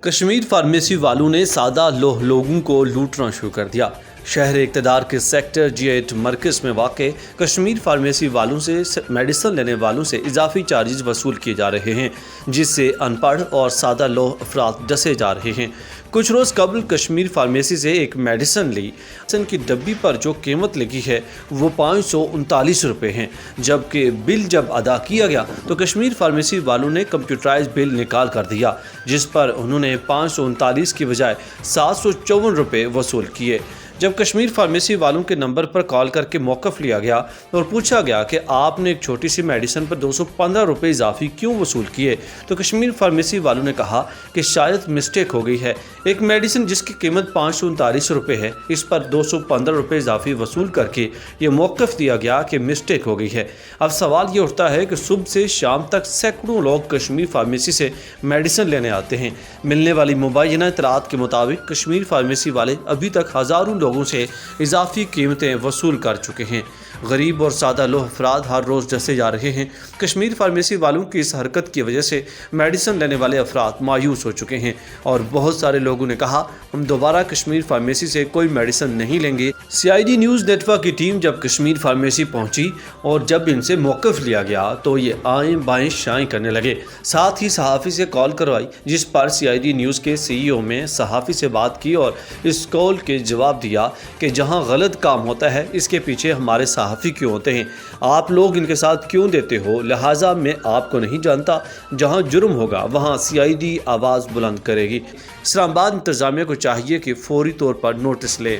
Kashmir pharmacy والوں نے سادہ لوگوں کو لوٹنا شروع کر دیا۔ شہر اقتدار کے سیکٹر G8 مرکز میں واقع کشمیر فارمیسی والوں سے میڈیسن لینے والوں سے اضافی چارجز وصول کیے جا رہے ہیں، جس سے ان پڑھ اور سادہ لوہ افراد ڈسے جا رہے ہیں۔ کچھ روز قبل کشمیر فارمیسی سے ایک میڈیسن لی، میڈیسن کی ڈبی پر جو قیمت لگی ہے وہ 539 روپے ہیں، جبکہ بل جب ادا کیا گیا تو کشمیر فارمیسی والوں نے کمپیوٹرائز بل نکال کر دیا، جس پر انہوں نے 539 کی بجائے 754 روپے وصول کیے۔ جب کشمیر فارمیسی والوں کے نمبر پر کال کر کے موقف لیا گیا اور پوچھا گیا کہ آپ نے ایک چھوٹی سی میڈیسن پر 215 روپے اضافی کیوں وصول کیے، تو کشمیر فارمیسی والوں نے کہا کہ شاید مسٹیک ہو گئی ہے، ایک میڈیسن جس کی قیمت 539 روپے ہے، اس پر 215 روپے اضافی وصول کر کے یہ موقف دیا گیا کہ مسٹیک ہو گئی ہے۔ اب سوال یہ اٹھتا ہے کہ صبح سے شام تک سینکڑوں لوگ کشمیر فارمیسی سے میڈیسن لینے آتے ہیں۔ ملنے والی مبینہ اطلاعات کے مطابق کشمیر فارمیسی والے ابھی تک ہزاروں لوگوں سے اضافی قیمتیں وصول کر چکے ہیں۔ غریب اور سادہ لوہ افراد ہر روز ڈسے جا رہے ہیں۔ کشمیر فارمیسی والوں کی اس حرکت کی وجہ سے میڈیسن لینے والے افراد مایوس ہو چکے ہیں اور بہت سارے لوگوں نے کہا ہم دوبارہ کشمیر فارمیسی سے کوئی میڈیسن نہیں لیں گے۔ CID نیوز نیٹورک کی ٹیم جب کشمیر فارمیسی پہنچی اور جب ان سے موقف لیا گیا تو یہ آئیں بائیں شائیں کرنے لگے، ساتھ ہی صحافی سے کال کروائی، جس پر CID نیوز کے CEO میں صحافی سے بات کی اور اس کال کے جواب دیا کہ جہاں غلط کام ہوتا ہے اس کے پیچھے ہمارے صحافی کیوں ہوتے ہیں، آپ لوگ ان کے ساتھ کیوں دیتے ہو، لہٰذا میں آپ کو نہیں جانتا، جہاں جرم ہوگا وہاں CID آواز بلند کرے گی۔ اسلام آباد انتظامیہ کو چاہیے کہ فوری طور پر نوٹس لے۔